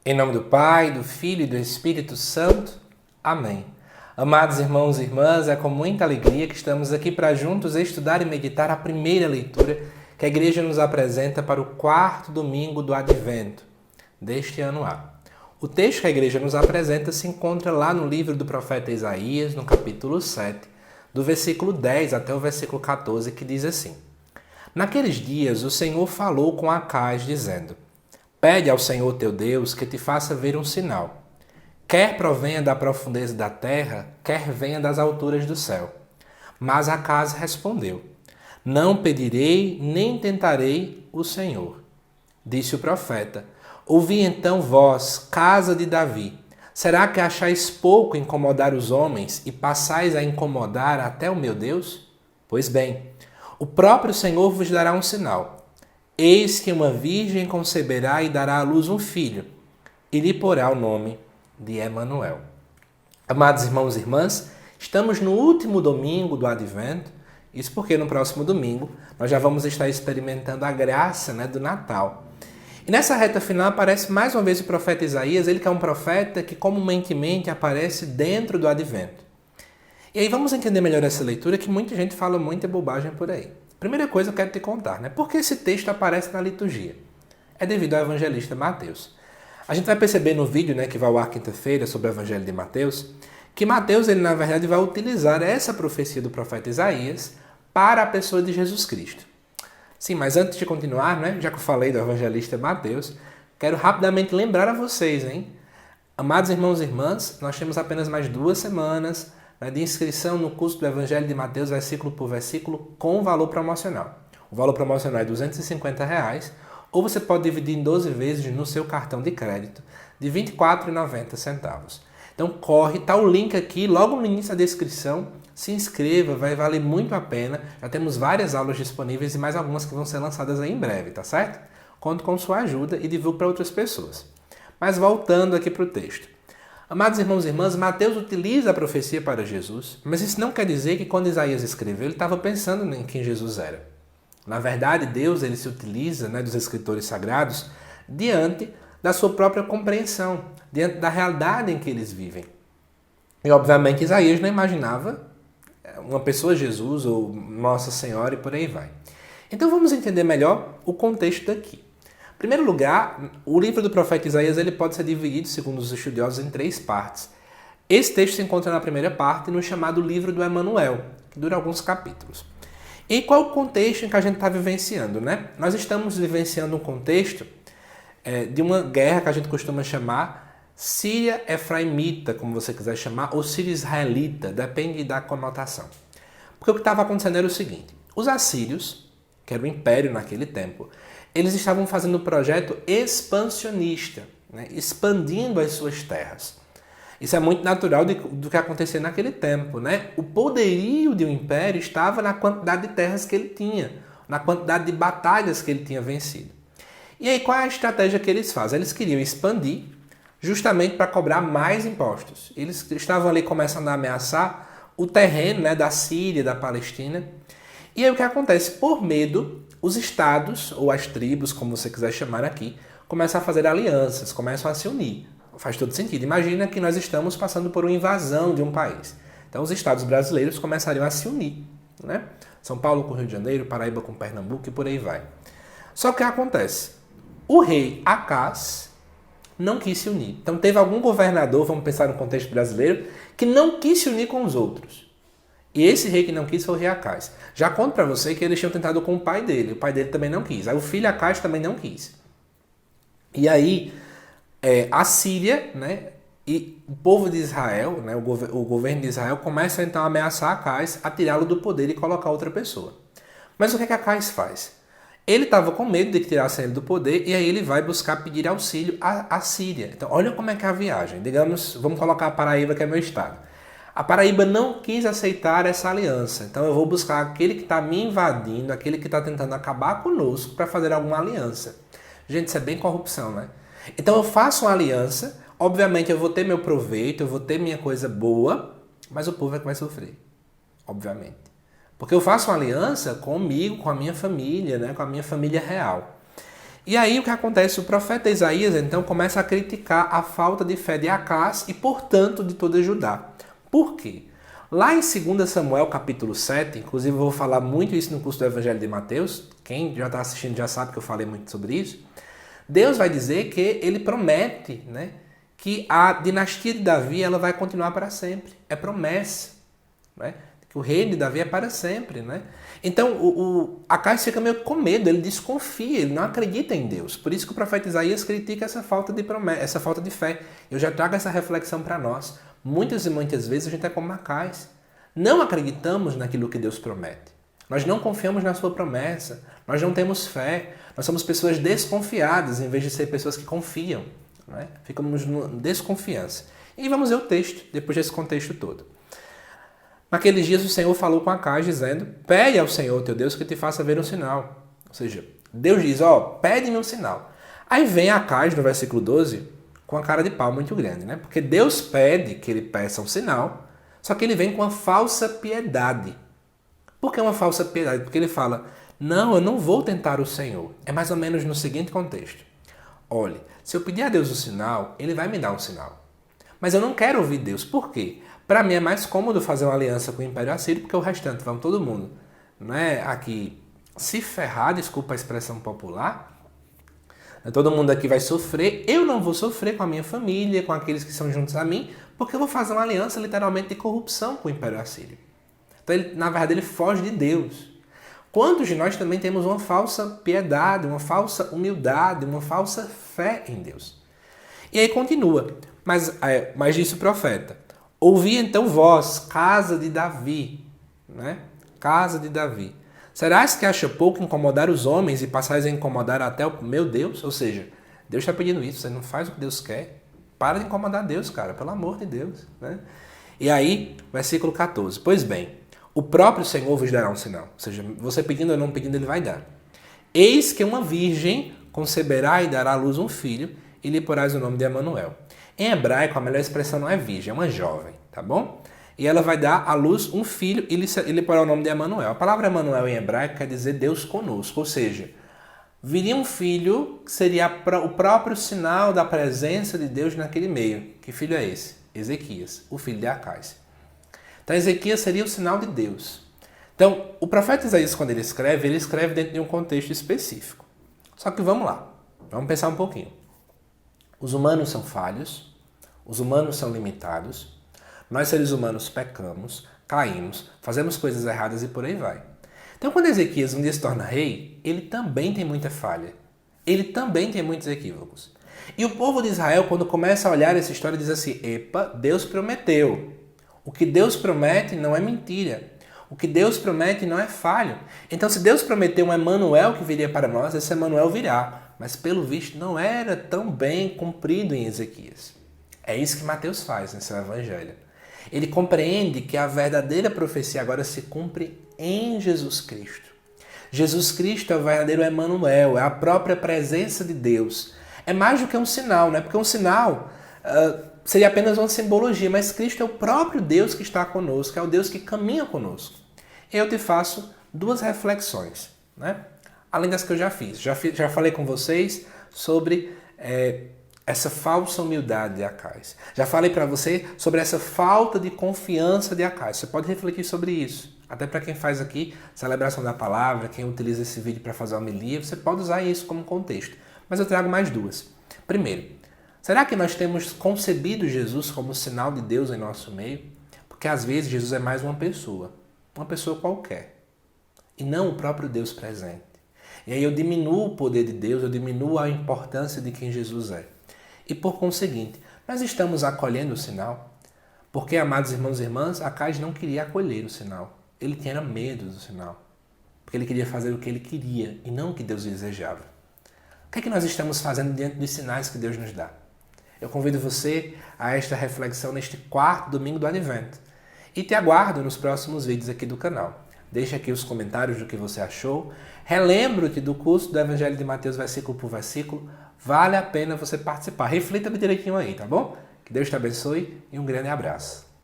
Em nome do Pai, do Filho e do Espírito Santo. Amém. Amados irmãos e irmãs, é com muita alegria que estamos aqui para juntos estudar e meditar a primeira leitura que a Igreja nos apresenta para o quarto domingo do Advento deste ano A. O texto que a Igreja nos apresenta se encontra lá no livro do profeta Isaías, no capítulo 7, do versículo 10 até o versículo 14, que diz assim: Naqueles dias o Senhor falou com Acaz, dizendo: Pede ao Senhor teu Deus que te faça ver um sinal. Quer provenha da profundeza da terra, quer venha das alturas do céu. Mas Acaz respondeu: Não pedirei, nem tentarei o Senhor. Disse o profeta: Ouvi então vós, casa de Davi. Será que achais pouco incomodar os homens e passais a incomodar até o meu Deus? Pois bem, o próprio Senhor vos dará um sinal. Eis que uma virgem conceberá e dará à luz um filho, e lhe porá o nome de Emanuel. Amados irmãos e irmãs, estamos no último domingo do Advento, isso porque no próximo domingo nós já vamos estar experimentando a graça do Natal. E nessa reta final aparece mais uma vez o profeta Isaías, ele que é um profeta que comumente aparece dentro do Advento. E aí vamos entender melhor essa leitura, que muita gente fala muita bobagem por aí. Primeira coisa eu quero te contar, por que esse texto aparece na liturgia? É devido ao evangelista Mateus. A gente vai perceber no vídeo que vai ao ar quinta-feira sobre o evangelho de Mateus, que Mateus, ele na verdade vai utilizar essa profecia do profeta Isaías para a pessoa de Jesus Cristo. Sim, mas antes de continuar, já que eu falei do evangelista Mateus, quero rapidamente lembrar a vocês, amados irmãos e irmãs, nós temos apenas mais 2 semanas de inscrição no curso do Evangelho de Mateus, versículo por versículo, com valor promocional. O valor promocional é R$ 250, ou você pode dividir em 12 vezes no seu cartão de crédito, de R$ 24,90. Então corre, está o link aqui, logo no início da descrição, se inscreva, vai valer muito a pena. Já temos várias aulas disponíveis e mais algumas que vão ser lançadas aí em breve, tá certo? Conto com sua ajuda e divulgue para outras pessoas. Mas voltando aqui para o texto. Amados irmãos e irmãs, Mateus utiliza a profecia para Jesus, mas isso não quer dizer que quando Isaías escreveu, ele estava pensando em quem Jesus era. Na verdade, Deus ele se utiliza dos escritores sagrados diante da sua própria compreensão, diante da realidade em que eles vivem. E obviamente Isaías não imaginava uma pessoa Jesus ou Nossa Senhora e por aí vai. Então vamos entender melhor o contexto daqui. Em primeiro lugar, o livro do profeta Isaías ele pode ser dividido, segundo os estudiosos, em 3 partes. Esse texto se encontra na primeira parte, no chamado livro do Emanuel, que dura alguns capítulos. E qual é o contexto em que a gente está vivenciando? Nós estamos vivenciando um contexto de uma guerra que a gente costuma chamar Síria-Efraimita, como você quiser chamar, ou Síria-Israelita, depende da conotação. Porque o que estava acontecendo era o seguinte: os assírios, que era o império naquele tempo, eles estavam fazendo um projeto expansionista, expandindo as suas terras. Isso é muito natural do que acontecia naquele tempo. O poderio de um império estava na quantidade de terras que ele tinha, na quantidade de batalhas que ele tinha vencido. E aí qual é a estratégia que eles fazem? Eles queriam expandir justamente para cobrar mais impostos. Eles estavam ali começando a ameaçar o terreno da Síria, da Palestina. E aí o que acontece? Por medo, os estados, ou as tribos, como você quiser chamar aqui, começam a fazer alianças, começam a se unir. Faz todo sentido. Imagina que nós estamos passando por uma invasão de um país. Então os estados brasileiros começariam a se unir. São Paulo com Rio de Janeiro, Paraíba com Pernambuco e por aí vai. Só que o que acontece? O rei Acaz não quis se unir. Então teve algum governador, vamos pensar no contexto brasileiro, que não quis se unir com os outros. E esse rei que não quis foi o rei Acaz. Já conto para você que eles tinham tentado com o pai dele também não quis. Aí o filho Acaz também não quis. E aí a Síria, e o povo de Israel, o governo de Israel, começa então a ameaçar Acaz, a tirá-lo do poder e colocar outra pessoa. Mas o que Acaz faz? Ele estava com medo de que tirassem ele do poder e aí ele vai buscar pedir auxílio à Síria. Então olha como é que é a viagem. Digamos, vamos colocar a Paraíba, que é meu estado. A Paraíba não quis aceitar essa aliança, então eu vou buscar aquele que está me invadindo, aquele que está tentando acabar conosco para fazer alguma aliança. Gente, isso é bem corrupção, Então eu faço uma aliança, obviamente eu vou ter meu proveito, eu vou ter minha coisa boa, mas o povo é que vai sofrer, obviamente. Porque eu faço uma aliança comigo, com a minha família, com a minha família real. E aí o que acontece? O profeta Isaías então começa a criticar a falta de fé de Acaz e, portanto, de toda Judá. Por quê? Lá em 2 Samuel capítulo 7, inclusive eu vou falar muito isso no curso do Evangelho de Mateus, quem já está assistindo já sabe que eu falei muito sobre isso, Deus vai dizer que ele promete, né, que a dinastia de Davi ela vai continuar para sempre. É promessa, né? Que o reino de Davi é para sempre, né? Então, Acaz fica meio com medo, ele desconfia, ele não acredita em Deus. Por isso que o profeta Isaías critica essa falta de promessa, essa falta de fé. Eu já trago essa reflexão para nós. Muitas e muitas vezes a gente é como Acaz. Não acreditamos naquilo que Deus promete. Nós não confiamos na sua promessa. Nós não temos fé. Nós somos pessoas desconfiadas em vez de ser pessoas que confiam, né? Ficamos em desconfiança. E vamos ver o texto, depois desse contexto todo. Naqueles dias o Senhor falou com Acaz dizendo: pede ao Senhor teu Deus que te faça ver um sinal. Ou seja, Deus diz: pede-me um sinal. Aí vem Acaz no versículo 12 com a cara de pau muito grande, né? Porque Deus pede que ele peça um sinal, só que ele vem com uma falsa piedade. Por que uma falsa piedade? Porque ele fala: não, eu não vou tentar o Senhor. É mais ou menos no seguinte contexto: olhe, se eu pedir a Deus um sinal, ele vai me dar um sinal. Mas eu não quero ouvir Deus. Por quê? Para mim é mais cômodo fazer uma aliança com o Império Assírio, porque o restante, vamos todo mundo, né, aqui se ferrar, desculpa a expressão popular, todo mundo aqui vai sofrer, eu não vou sofrer com a minha família, com aqueles que são juntos a mim, porque eu vou fazer uma aliança literalmente de corrupção com o Império Assírio. Então, na verdade, ele foge de Deus. Quantos de nós também temos uma falsa piedade, uma falsa humildade, uma falsa fé em Deus? E aí continua, mas disse o profeta: ouvi então vós, casa de Davi, né? Casa de Davi. Serás que acha pouco incomodar os homens e passais a incomodar até o meu Deus? Ou seja, Deus está pedindo isso, você não faz o que Deus quer. Para de incomodar Deus, cara, pelo amor de Deus, né? E aí, versículo 14. Pois bem, o próprio Senhor vos dará um sinal. Ou seja, você pedindo ou não pedindo, ele vai dar. Eis que uma virgem conceberá e dará à luz um filho, e lhe porás o nome de Emanuel. Em hebraico, a melhor expressão não é virgem, é uma jovem, tá bom? E ela vai dar à luz um filho e lhe porá o nome de Emanuel. A palavra Emanuel em hebraico quer dizer Deus conosco, ou seja, viria um filho que seria o próprio sinal da presença de Deus naquele meio. Que filho é esse? Ezequias, o filho de Acaz. Então Ezequias seria o sinal de Deus. Então, o profeta Isaías, quando ele escreve dentro de um contexto específico. Só que vamos lá, vamos pensar um pouquinho. Os humanos são falhos, os humanos são limitados, nós seres humanos pecamos, caímos, fazemos coisas erradas e por aí vai. Então quando Ezequias um dia se torna rei, ele também tem muita falha, ele também tem muitos equívocos. E o povo de Israel, quando começa a olhar essa história, diz assim: epa, Deus prometeu. O que Deus promete não é mentira. O que Deus promete não é falho. Então se Deus prometeu um Emanuel que viria para nós, esse Emanuel virá. Mas pelo visto não era tão bem cumprido em Ezequias. É isso que Mateus faz nesse evangelho. Ele compreende que a verdadeira profecia agora se cumpre em Jesus Cristo. Jesus Cristo é o verdadeiro Emanuel, é a própria presença de Deus. É mais do que um sinal, né? Porque um sinal seria apenas uma simbologia, mas Cristo é o próprio Deus que está conosco, é o Deus que caminha conosco. Eu te faço duas reflexões, né? Além das que eu já fiz. Já falei com vocês sobre essa falsa humildade de Acaz. Já falei para você sobre essa falta de confiança de Acaz. Você pode refletir sobre isso. Até para quem faz aqui celebração da palavra, quem utiliza esse vídeo para fazer homilia, você pode usar isso como contexto. Mas eu trago mais duas. Primeiro, será que nós temos concebido Jesus como sinal de Deus em nosso meio? Porque às vezes Jesus é mais uma pessoa qualquer, e não o próprio Deus presente. E aí eu diminuo o poder de Deus, eu diminuo a importância de quem Jesus é. E por conseguinte, nós estamos acolhendo o sinal? Porque, amados irmãos e irmãs, Acaz não queria acolher o sinal. Ele tinha medo do sinal. Porque ele queria fazer o que ele queria e não o que Deus desejava. O que é que nós estamos fazendo diante dos sinais que Deus nos dá? Eu convido você a esta reflexão neste 4º domingo do Advento. E te aguardo nos próximos vídeos aqui do canal. Deixa aqui os comentários do que você achou. Relembro-te do curso do Evangelho de Mateus, versículo por versículo. Vale a pena você participar. Reflita direitinho aí, tá bom? Que Deus te abençoe e um grande abraço.